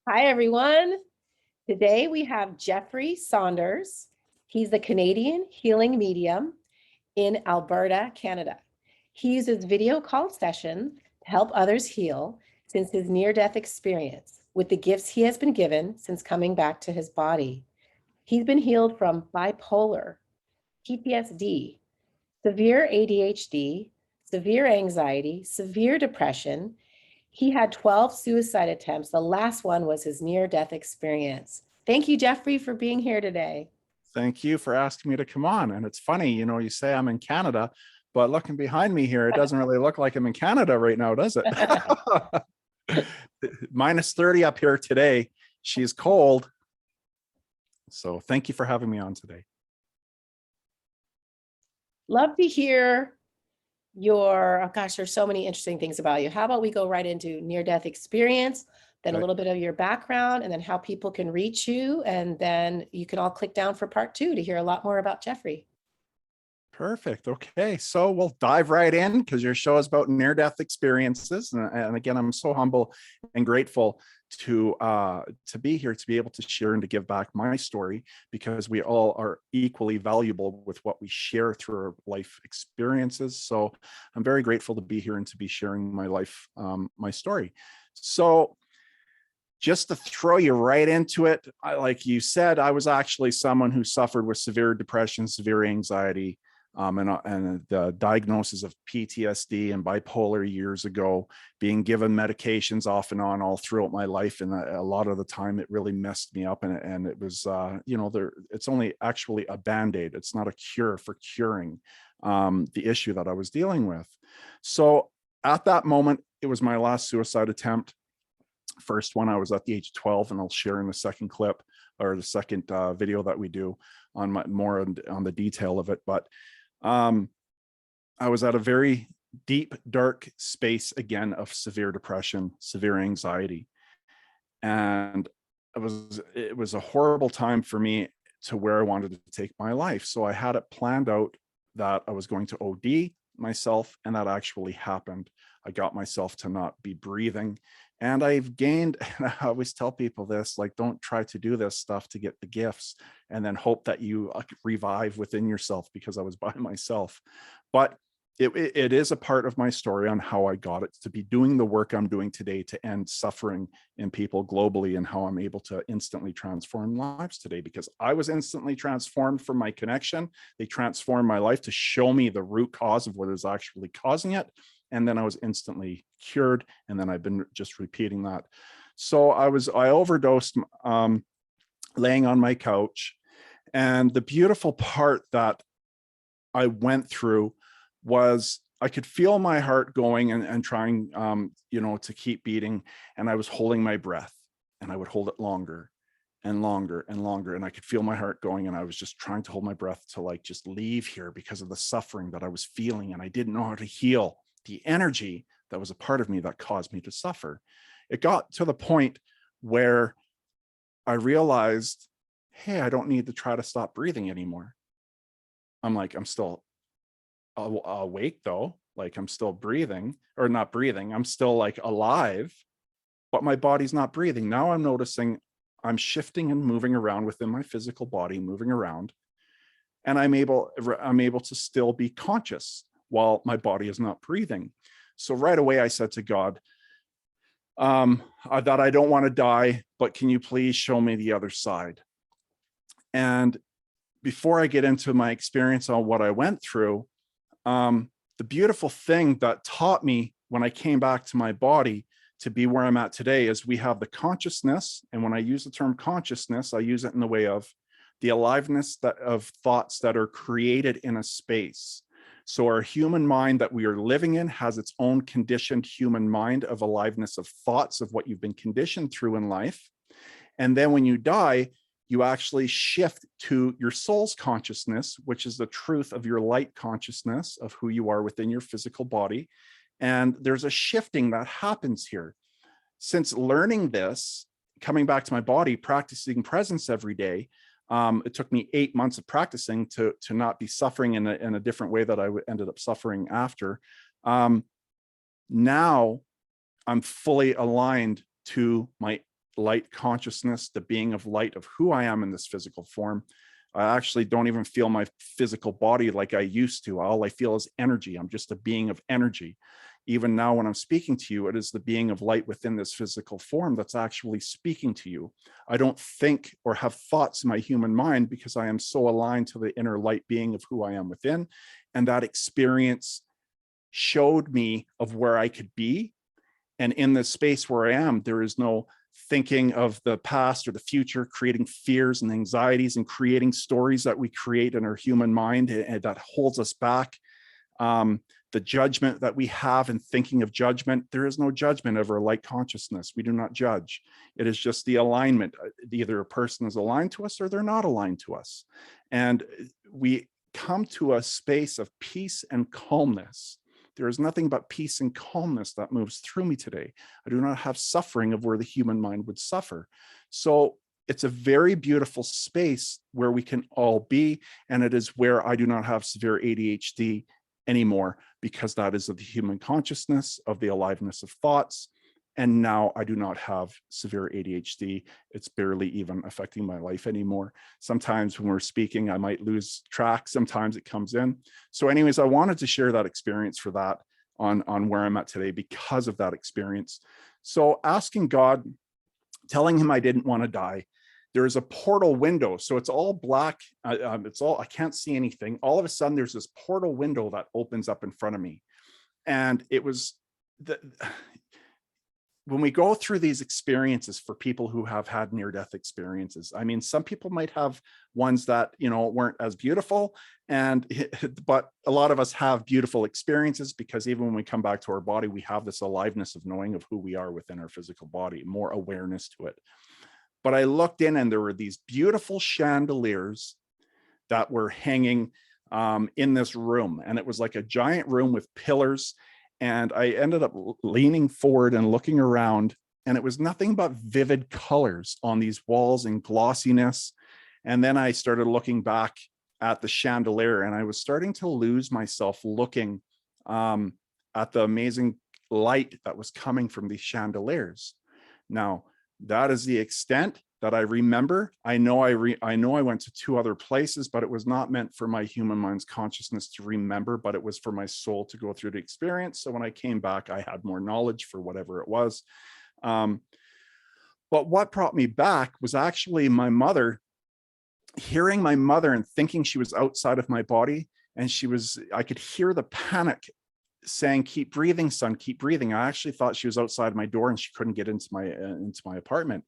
Hi, everyone. Today we have Jeffrey Saunders. He's the Canadian healing medium in Alberta, Canada. He uses video call sessions to help others heal since his near-death experience with the gifts he has been given since coming back to his body. He's been healed from bipolar, PTSD, severe ADHD, severe anxiety, severe depression. He had 12 suicide attempts. The last one was his near-death experience. Thank you, Jeffrey, for being here today. Thank you for asking me to come on. And it's funny, you say I'm in Canada, but looking behind me here, it doesn't really look like I'm in Canada right now, does it? Minus 30 up here today. She's cold. So thank you for having me on today. Love to hear your, oh gosh, there's so many interesting things about you. How about we go right into near-death experience, then a little bit of your background, and then how people can reach you. And then you can all click down for part 2 to hear a lot more about Jeffrey. Perfect. Okay, so we'll dive right in because your show is about near-death experiences, and again, I'm so humble and grateful to be here, to be able to share and to give back my story, because we all are equally valuable with what we share through our life experiences. So I'm very grateful to be here and to be sharing my life, my story. So just to throw you right into it, like you said, I was actually someone who suffered with severe depression, severe anxiety, and the diagnosis of PTSD and bipolar years ago, being given medications off and on all throughout my life. And a lot of the time it really messed me up. And it was, it's only actually a bandaid. It's not a cure for curing the issue that I was dealing with. So at that moment, it was my last suicide attempt. First one, I was at the age of 12, and I'll share in the second clip or the second video that we do on more on the detail of it. But I was at a very deep, dark space again of severe depression, severe anxiety. And it was a horrible time for me to where I wanted to take my life. So I had it planned out that I was going to OD myself, and that actually happened. I got myself to not be breathing. And I've gained, and I always tell people this, like, don't try to do this stuff to get the gifts and then hope that you revive within yourself, because I was by myself. But it is a part of my story on how I got it to be doing the work I'm doing today to end suffering in people globally, and how I'm able to instantly transform lives today, because I was instantly transformed from my connection. They transformed my life to show me the root cause of what is actually causing it. And then I was instantly cured. And then I've been just repeating that. So I overdosed laying on my couch. And the beautiful part that I went through was I could feel my heart going and trying, to keep beating. And I was holding my breath, and I would hold it longer and longer and longer. And I could feel my heart going, and I was just trying to hold my breath to like just leave here because of the suffering that I was feeling. And I didn't know how to heal the energy that was a part of me that caused me to suffer. It got to the point where I realized, hey, I don't need to try to stop breathing anymore. I'm still awake though. Like, I'm still breathing, or not breathing. I'm still like alive, but my body's not breathing. Now I'm noticing I'm shifting and moving around within my physical body, moving around, and I'm able to still be conscious while my body is not breathing. So right away I said to God, that I don't want to die, but can you please show me the other side? And before I get into my experience on what I went through, the beautiful thing that taught me when I came back to my body to be where I'm at today is we have the consciousness. And when I use the term consciousness, I use it in the way of the aliveness of thoughts that are created in a space. So our human mind that we are living in has its own conditioned human mind of aliveness of thoughts of what you've been conditioned through in life. And then when you die, you actually shift to your soul's consciousness, which is the truth of your light consciousness of who you are within your physical body. And there's a shifting that happens here. Since learning this, coming back to my body, practicing presence every day, it took me 8 months of practicing to not be suffering in a different way that I ended up suffering after. Now I'm fully aligned to my light consciousness, the being of light of who I am in this physical form. I actually don't even feel my physical body like I used to. All I feel is energy. I'm just a being of energy. Even now, when I'm speaking to you, it is the being of light within this physical form that's actually speaking to you. I don't think or have thoughts in my human mind because I am so aligned to the inner light being of who I am within. And that experience showed me of where I could be. And in this space where I am, there is no thinking of the past or the future, creating fears and anxieties and creating stories that we create in our human mind and that holds us back. The judgment that we have in thinking of judgment, there is no judgment of our light consciousness. We do not judge. It is just the alignment. Either a person is aligned to us or they're not aligned to us. And we come to a space of peace and calmness. There is nothing but peace and calmness that moves through me today. I do not have suffering of where the human mind would suffer. So it's a very beautiful space where we can all be. And it is where I do not have severe ADHD anymore, because that is of the human consciousness, of the aliveness of thoughts. And now I do not have severe ADHD. It's barely even affecting my life anymore. Sometimes when we're speaking, I might lose track. Sometimes it comes in. So anyways, I wanted to share that experience for that on where I'm at today because of that experience. So asking God, telling him I didn't want to die. There is a portal window. So it's all black. I can't see anything. All of a sudden there's this portal window that opens up in front of me. And it was when we go through these experiences for people who have had near-death experiences, I mean, some people might have ones that, weren't as beautiful, but a lot of us have beautiful experiences because even when we come back to our body, we have this aliveness of knowing of who we are within our physical body, more awareness to it. But I looked in and there were these beautiful chandeliers that were hanging in this room. And it was like a giant room with pillars. And I ended up leaning forward and looking around, and it was nothing but vivid colors on these walls and glossiness. And then I started looking back at the chandelier, and I was starting to lose myself looking at the amazing light that was coming from these chandeliers. Now, that is the extent that I remember. I know I went to 2 other places, but it was not meant for my human mind's consciousness to remember, but it was for my soul to go through the experience. So when I came back, I had more knowledge for whatever it was. But what brought me back was actually my mother, hearing my mother and thinking she was outside of my body. And I could hear the panic saying, "Keep breathing, son, keep breathing." I actually thought she was outside my door and she couldn't get into my apartment.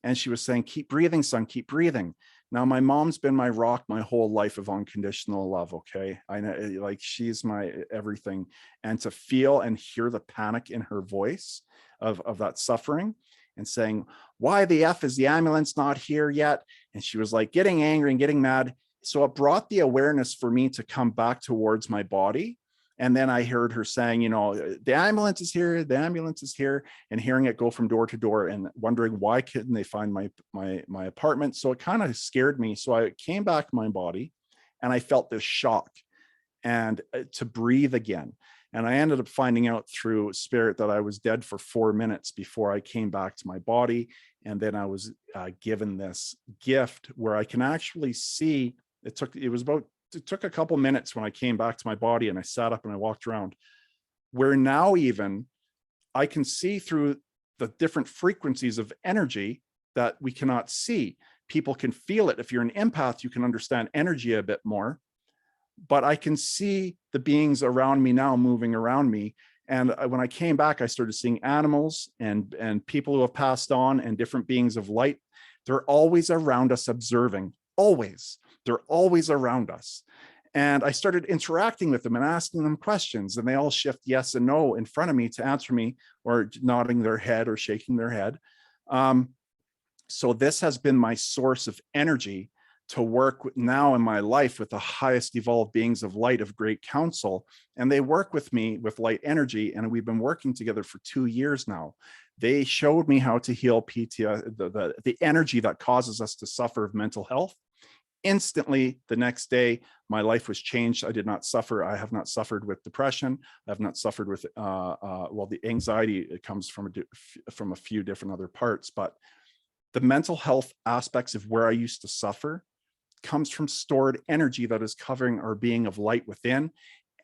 And she was saying, "Keep breathing, son, keep breathing." Now, my mom's been my rock my whole life of unconditional love. Okay. I know, like, she's my everything. And to feel and hear the panic in her voice of that suffering and saying, "Why the F is the ambulance not here yet?" And she was like getting angry and getting mad. So it brought the awareness for me to come back towards my body. And then I heard her saying, "The ambulance is here, the ambulance is here," and hearing it go from door to door and wondering why couldn't they find my apartment. So it kind of scared me. So I came back to my body and I felt this shock and to breathe again. And I ended up finding out through spirit that I was dead for 4 minutes before I came back to my body. And then I was given this gift where I can actually see, it took a couple minutes when I came back to my body and I sat up and I walked around, where now even I can see through the different frequencies of energy that we cannot see. People can feel it. If you're an empath, you can understand energy a bit more, but I can see the beings around me now moving around me. And when I came back, I started seeing animals and people who have passed on and different beings of light. They're always around us observing, always. They're always around us. And I started interacting with them and asking them questions, and they all shift yes and no in front of me to answer me, or nodding their head or shaking their head. So this has been my source of energy to work with now in my life with the highest evolved beings of light of great counsel. And they work with me with light energy. And we've been working together for 2 years now. They showed me how to heal PTSD, the energy that causes us to suffer of mental health. Instantly, the next day, my life was changed. I did not suffer. I have not suffered with depression. I have not suffered with, the anxiety, it comes from a few different other parts, but the mental health aspects of where I used to suffer comes from stored energy that is covering our being of light within.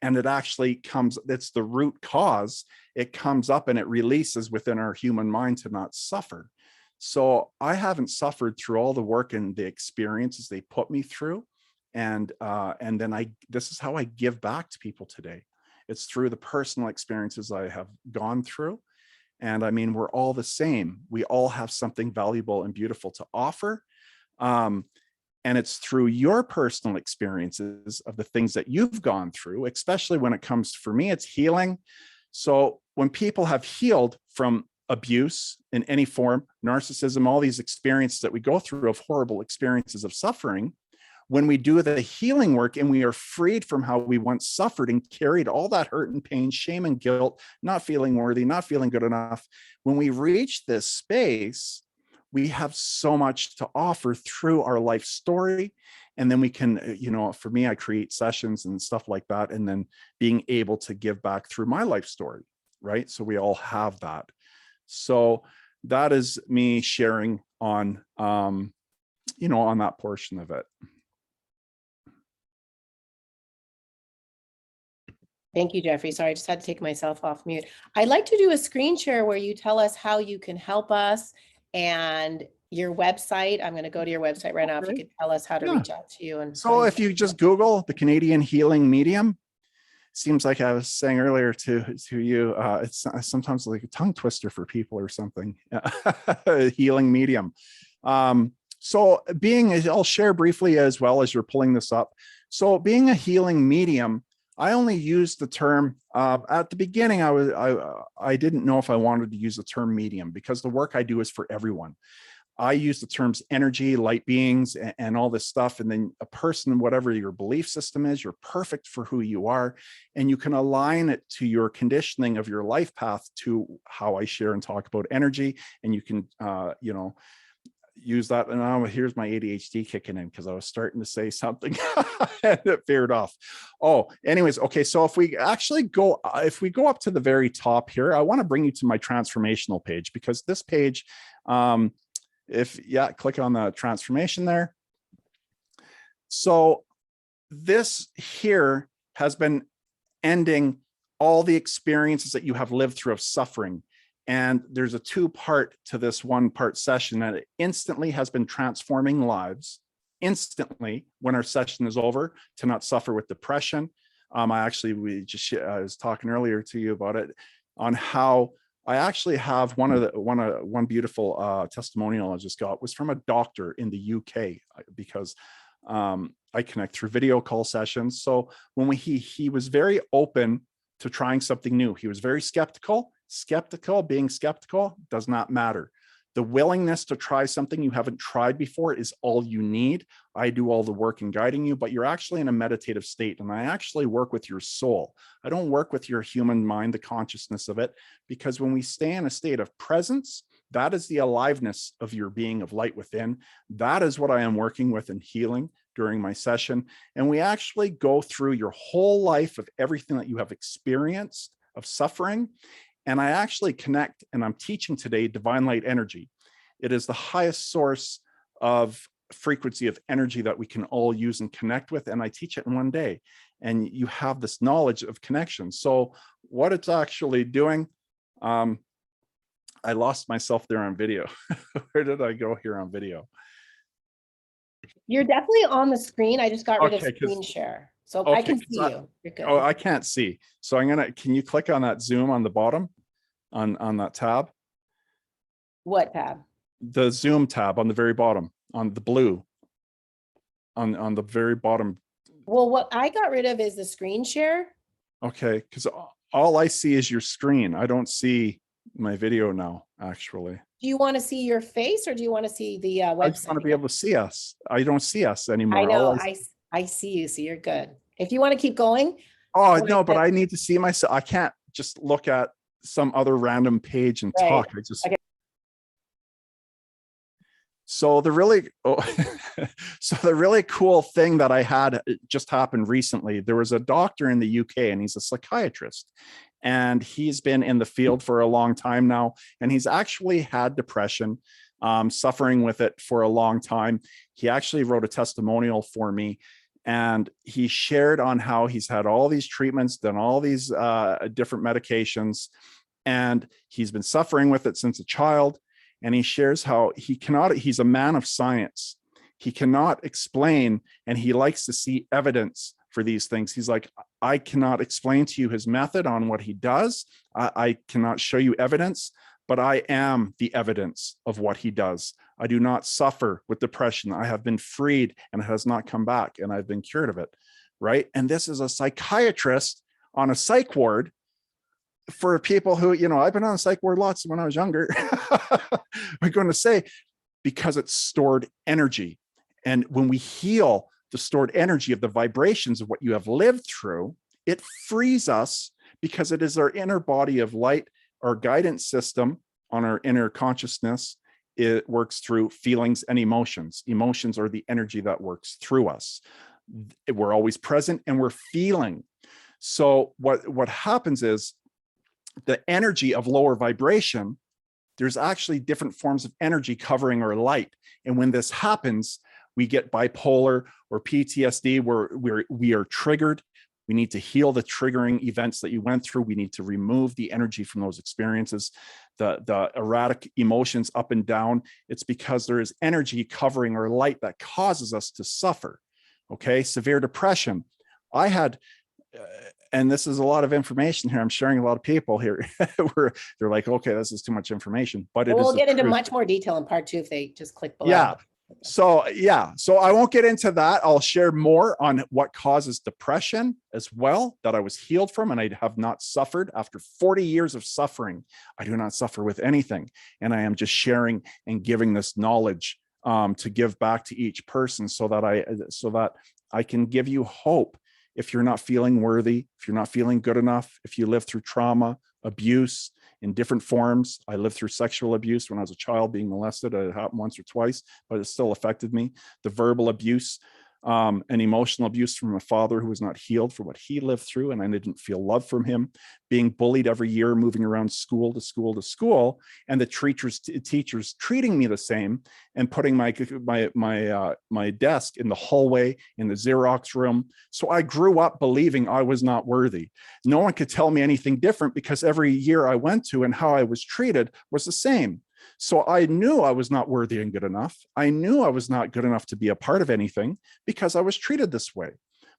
And it actually comes, it's the root cause. It comes up and it releases within our human mind to not suffer. So I haven't suffered through all the work and the experiences they put me through. And then this is how I give back to people today. It's through the personal experiences I have gone through. And I mean, we're all the same. We all have something valuable and beautiful to offer. And it's through your personal experiences of the things that you've gone through, especially when it comes, for me, it's healing. So when people have healed from abuse in any form, narcissism, all these experiences that we go through of horrible experiences of suffering, when we do the healing work and we are freed from how we once suffered and carried all that hurt and pain, shame and guilt, not feeling worthy, not feeling good enough, when we reach this space, we have so much to offer through our life story. And then we can, for me, I create sessions and stuff like that. And then being able to give back through my life story, right? So we all have that. So that is me sharing on, on that portion of it. Thank you, Jeffrey. Sorry, I just had to take myself off mute. I'd like to do a screen share where you tell us how you can help us and your website. I'm going to go to your website right now. If you could tell us how to reach out to you. And so if you just Google the Canadian Healing Medium, seems like I was saying earlier to you, it's sometimes like a tongue twister for people or something. Healing Medium. So I'll share briefly as well as you're pulling this up. So being a healing medium, I only used the term at the beginning. I didn't know if I wanted to use the term medium because the work I do is for everyone. I use the terms energy, light beings, and all this stuff. And then a person, whatever your belief system is, you're perfect for who you are. And you can align it to your conditioning of your life path to how I share and talk about energy. And you can, use that. And now here's my ADHD kicking in because I was starting to say something and it veered off. Oh, anyways. Okay. So if we go up to the very top here, I want to bring you to my transformational page because this page, click on the transformation there. So this here has been ending all the experiences that you have lived through of suffering. And there's a 2-part to this 1-part session that it instantly has been transforming lives instantly when our session is over to not suffer with depression. I was talking earlier to you about it on how I actually have one beautiful testimonial I just got was from a doctor in the UK because I connect through video call sessions. So when he was very open to trying something new, he was very skeptical. Being skeptical does not matter. The willingness to try something you haven't tried before is all you need. I do all the work in guiding you, but you're actually in a meditative state. And I actually work with your soul. I don't work with your human mind, the consciousness of it, because when we stay in a state of presence, that is the aliveness of your being of light within. That is what I am working with and healing during my session. And we actually go through your whole life of everything that you have experienced of suffering. And I actually connect, and I'm teaching today divine light energy. It is the highest source of frequency of energy that we can all use and connect with. And I teach it in one day. And you have this knowledge of connection. So what it's actually doing, I lost myself there on video. Where did I go here on video? You're definitely on the screen. I just got rid of screen share. So I can see you. You're good. Oh, I can't see. So can you click on that Zoom on the bottom on that tab? What tab? The Zoom tab on the very bottom, on the blue, on the very bottom. Well, what I got rid of is the screen share. Okay, because all I see is your screen. I don't see my video now, actually. Do you want to see your face or do you want to see the website? I just want to be able to see us. I don't see us anymore. I know. I see you, so you're good. If you want to keep going. Oh, no, but I need to see myself. I can't just look at some other random page and talk. Okay. So the really cool thing that I had just happened recently, there was a doctor in the UK and he's a psychiatrist and he's been in the field for a long time now. And he's actually had depression. suffering with it for a long time. He actually wrote a testimonial for me, and he shared on how he's had all these treatments, done all these different medications, and he's been suffering with it since a child. And he shares how he's a man of science. He cannot explain, and he likes to see evidence for these things. He's like, I cannot explain to you his method on what he does. I cannot show you evidence, but I am the evidence of what he does. I do not suffer with depression. I have been freed, and it has not come back, and I've been cured of it, right? And this is a psychiatrist on a psych ward for people who, I've been on a psych ward lots when I was younger. We're going to say, because it's stored energy. And when we heal the stored energy of the vibrations of what you have lived through, it frees us, because it is our inner body of light, our guidance system on our inner consciousness. It works through feelings and emotions. Emotions are the energy that works through us. We're always present and we're feeling. So what happens is, the energy of lower vibration, there's actually different forms of energy covering our light. And when this happens, we get bipolar or PTSD, where we are triggered. We need to heal the triggering events that you went through. We need to remove the energy from those experiences, the erratic emotions up and down. It's because there is energy covering our light that causes us to suffer. Okay, severe depression. I had, and this is a lot of information here. I'm sharing a lot of people here where they're like, okay, this is too much information, but we'll get into much more detail in part 2 if they just click below. Yeah. So I won't get into that. I'll share more on what causes depression as well, that I was healed from, and I have not suffered after 40 years of suffering. I do not suffer with anything. And I am just sharing and giving this knowledge to give back to each person, so that I can give you hope. If you're not feeling worthy, if you're not feeling good enough, if you live through trauma, abuse in different forms. I lived through sexual abuse when I was a child, being molested. It happened once or twice, but it still affected me. The verbal abuse and emotional abuse from a father who was not healed for what he lived through, and I didn't feel love from him. Being bullied every year, moving around school to school to school, and the teachers treating me the same, and putting my desk in the hallway in the Xerox room. So I grew up believing I was not worthy. No one could tell me anything different, because every year I went to and how I was treated was the same. So I knew I was not worthy and good enough. I knew I was not good enough to be a part of anything, because I was treated this way.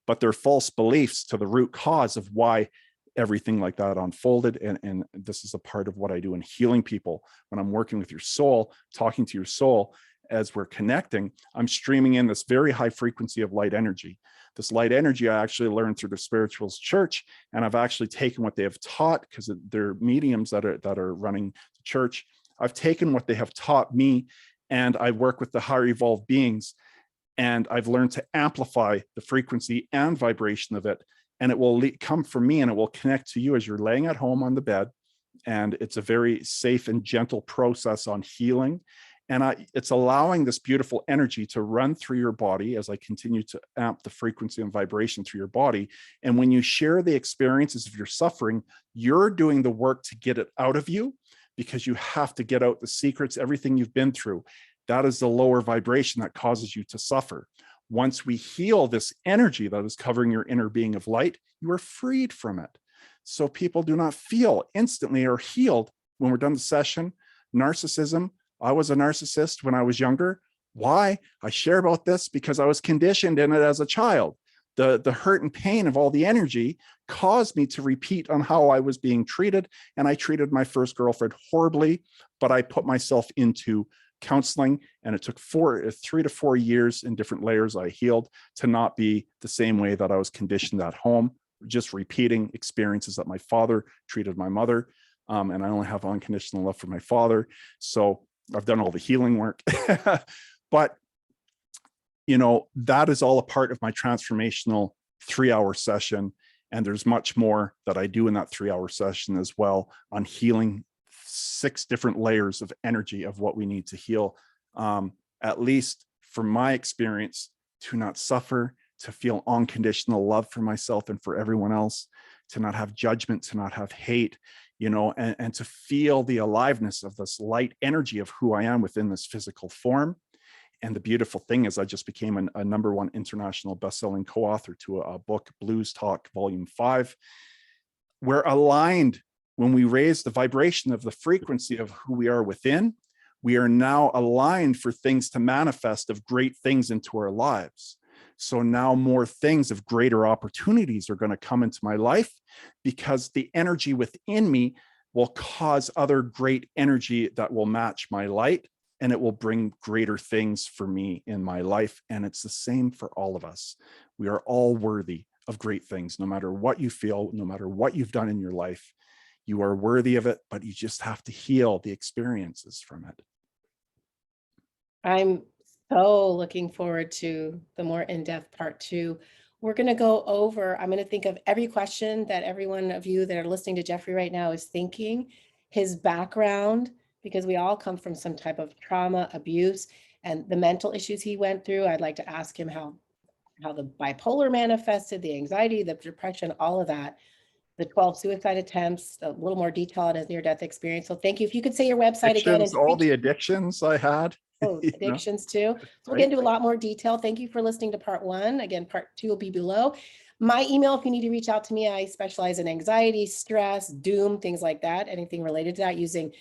But they're false beliefs to the root cause of why everything like that unfolded. And this is a part of what I do in healing people. When I'm working with your soul, talking to your soul, as we're connecting, I'm streaming in this very high frequency of light energy. This light energy I actually learned through the Spirituals Church, and I've actually taken what they have taught, because they're mediums that are running the church. I've taken what they have taught me, and I work with the higher evolved beings, and I've learned to amplify the frequency and vibration of it. And it will come from me, and it will connect to you as you're laying at home on the bed. And it's a very safe and gentle process on healing. And it's allowing this beautiful energy to run through your body as I continue to amp the frequency and vibration through your body. And when you share the experiences of your suffering, you're doing the work to get it out of you, because you have to get out the secrets, everything you've been through. That is the lower vibration that causes you to suffer. Once we heal this energy that is covering your inner being of light, you are freed from it. So people do not feel instantly or healed when we're done the session. Narcissism. I was a narcissist when I was younger. Why? I share about this because I was conditioned in it as a child. The hurt and pain of all the energy caused me to repeat on how I was being treated. And I treated my first girlfriend horribly, but I put myself into counseling, and it took 3 to 4 years in different layers. I healed to not be the same way that I was conditioned at home, just repeating experiences that my father treated my mother. And I only have unconditional love for my father. So I've done all the healing work, but that is all a part of my transformational 3-hour session. And there's much more that I do in that 3-hour session as well, on healing 6 different layers of energy of what we need to heal, at least from my experience, to not suffer, to feel unconditional love for myself and for everyone else, to not have judgment, to not have hate, you know, and to feel the aliveness of this light energy of who I am within this physical form. And the beautiful thing is I just became a #1 international best-selling co-author to a book, Blues Talk Volume 5. We're aligned when we raise the vibration of the frequency of who we are within. We are now aligned for things to manifest of great things into our lives. So now more things of greater opportunities are going to come into my life because the energy within me will cause other great energy that will match my light, and it will bring greater things for me in my life. And it's the same for all of us. We are all worthy of great things, no matter what you feel, no matter what you've done in your life. You are worthy of it, but you just have to heal the experiences from it. I'm so looking forward to the more in-depth part 2. We're going to go over, I'm going to think of every question that every one of you that are listening to Jeffrey right now is thinking, his background, because we all come from some type of trauma, abuse, and the mental issues he went through. I'd like to ask him how the bipolar manifested, the anxiety, the depression, all of that, the 12 suicide attempts, a little more detail on his near-death experience. So thank you. If you could say your website again. And All the addictions I had. Addictions too. So we'll get into a lot more detail. Thank you for listening to part 1. Again, part 2 will be below. My email, if you need to reach out to me, I specialize in anxiety, stress, doom, things like that, anything related to that, using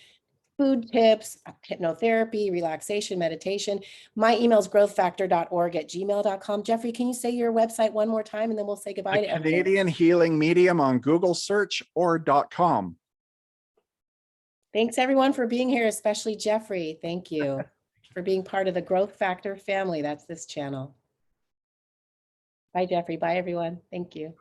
food tips, hypnotherapy, relaxation, meditation. My email is growthfactor.org@gmail.com. Jeffrey, can you say your website one more time and then we'll say goodbye to everyone? Canadian Healing Medium on Google search or .com. Thanks everyone for being here, especially Jeffrey. Thank you for being part of the Growth Factor family. That's this channel. Bye, Jeffrey. Bye, everyone. Thank you.